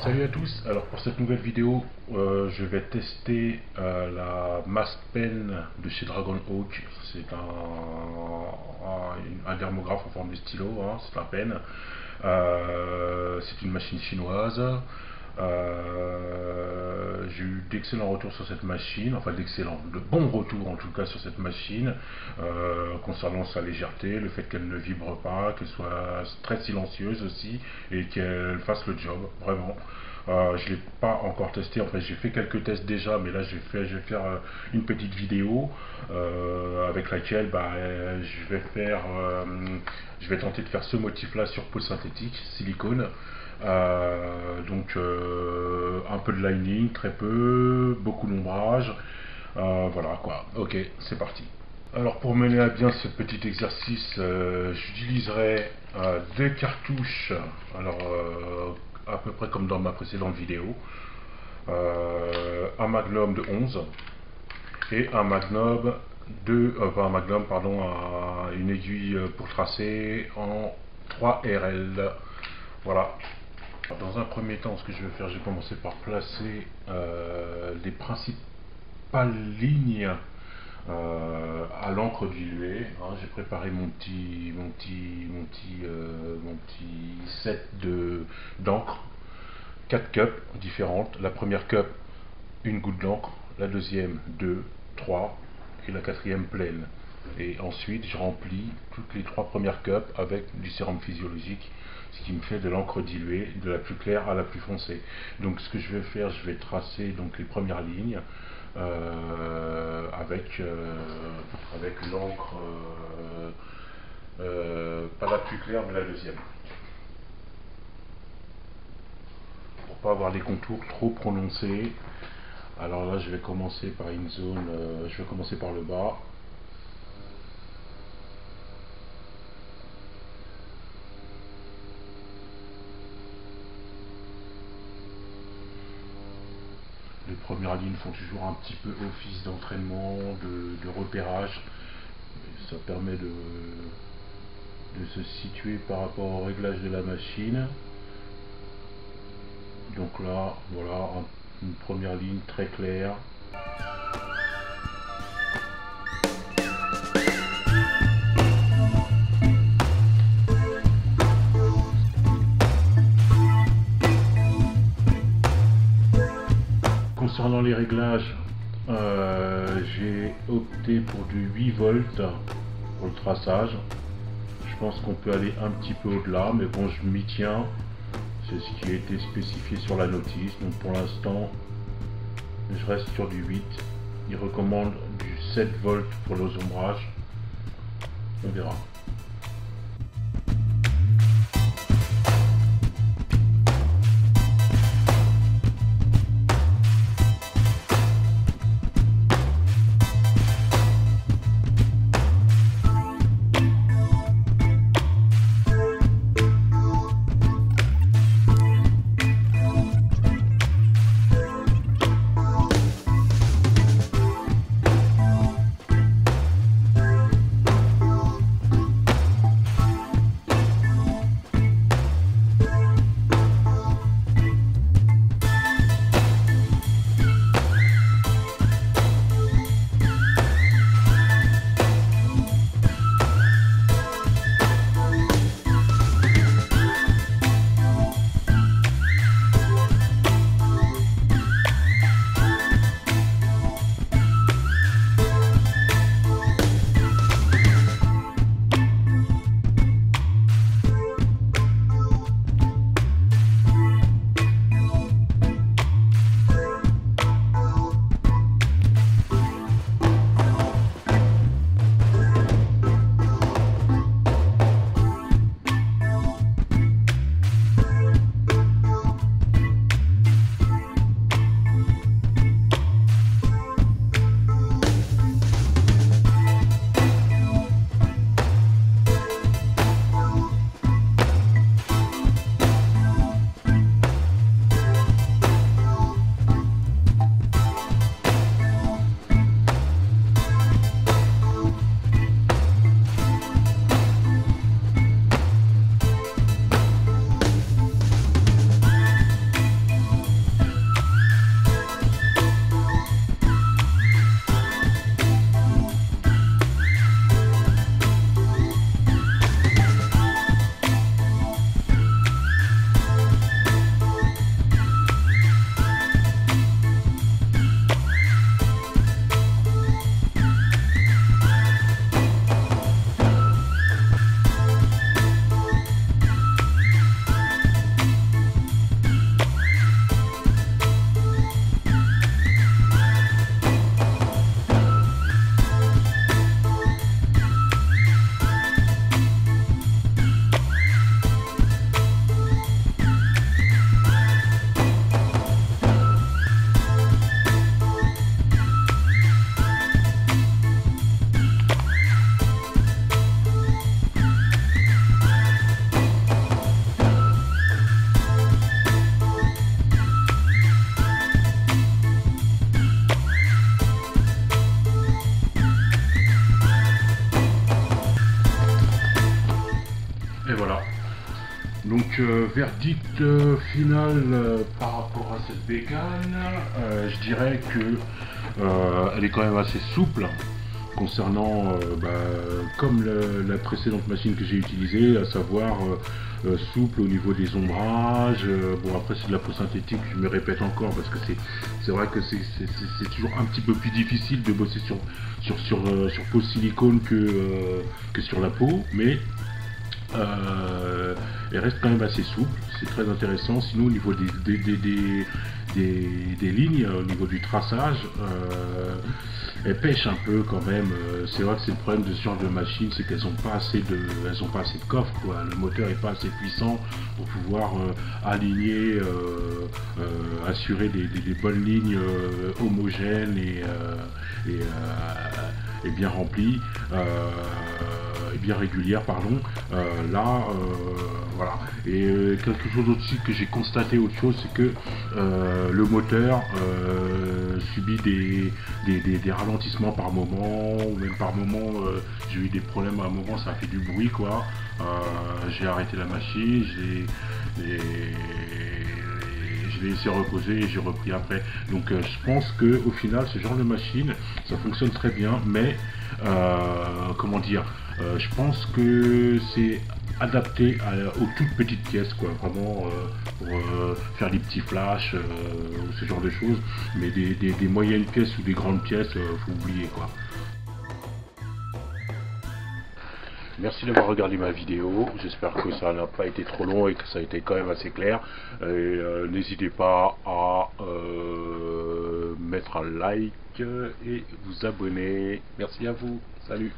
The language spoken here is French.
Salut à tous, alors pour cette nouvelle vidéo je vais tester la Mask Pen de chez Dragon Hawk. C'est un dermographe en forme de stylo, hein, c'est un pen. C'est une machine chinoise. J'ai eu d'excellents retours sur cette machine, enfin de bons retours en tout cas sur cette machine, concernant sa légèreté, le fait qu'elle ne vibre pas, qu'elle soit très silencieuse aussi et qu'elle fasse le job, vraiment. Je ne l'ai pas encore testé, en fait j'ai fait quelques tests déjà, mais là je vais faire une petite vidéo avec laquelle je vais tenter de faire ce motif là sur peau synthétique, silicone. Un peu de lining, très peu, beaucoup d'ombrage, voilà quoi. Ok, c'est parti. Alors pour mener à bien ce petit exercice, j'utiliserai deux cartouches, à peu près comme dans ma précédente vidéo, un magnum de 11 et un magnum pas un magnum, pardon, une aiguille pour tracer en 3 RL. Voilà. Dans un premier temps, ce que je vais faire, je vais commencer par placer les principales lignes à l'encre diluée. Hein. J'ai préparé mon petit set d'encre, 4 cups différentes. La première cup, une goutte d'encre, la deuxième, 2, 3 et la quatrième pleine. Et ensuite, je remplis toutes les 3 premières cups avec du sérum physiologique, ce qui me fait de l'encre diluée, de la plus claire à la plus foncée. Donc ce que je vais faire, je vais tracer donc les premières lignes avec l'encre, pas la plus claire mais la deuxième, pour pas avoir les contours trop prononcés. Alors là je vais commencer par une zone, je vais commencer par le bas. Les premières lignes font toujours un petit peu office d'entraînement, de repérage. Ça permet de se situer par rapport au réglage de la machine. Donc là, voilà, une première ligne très claire. Concernant les réglages, j'ai opté pour du 8 volts pour le traçage. Je pense qu'on peut aller un petit peu au-delà, mais bon, je m'y tiens. C'est ce qui a été spécifié sur la notice. Donc pour l'instant, je reste sur du 8. Il recommande du 7 volts pour les ombrages. On verra. Donc verdict final par rapport à cette bécane, je dirais que elle est quand même assez souple concernant, comme la précédente machine que j'ai utilisée, à savoir souple au niveau des ombrages. Bon, après c'est de la peau synthétique, je me répète encore parce que c'est vrai que c'est toujours un petit peu plus difficile de bosser sur peau silicone que sur la peau, mais elle reste quand même assez souple, c'est très intéressant. Sinon, au niveau des lignes, au niveau du traçage, elle pêche un peu quand même. C'est vrai que c'est le problème de ce genre de machine, c'est qu'elles n'ont pas assez de coffre, quoi. Le moteur n'est pas assez puissant pour pouvoir aligner, assurer des bonnes lignes homogènes et bien remplies. Bien régulière, pardon. Voilà. Et quelque chose aussi que j'ai constaté, autre chose, c'est que le moteur subit des ralentissements par moment, ou même par moment, j'ai eu des problèmes à un moment, ça a fait du bruit, quoi. J'ai arrêté la machine, je l'ai laissé reposer et j'ai repris après. Donc je pense que au final, ce genre de machine, ça fonctionne très bien, mais comment dire, je pense que c'est adapté aux toutes petites pièces, quoi, vraiment pour faire des petits flashs ou ce genre de choses, mais des moyennes pièces ou des grandes pièces, faut oublier, quoi. Merci d'avoir regardé ma vidéo, j'espère que ça n'a pas été trop long et que ça a été quand même assez clair. N'hésitez pas à mettre un like et vous abonner. Merci à vous, salut.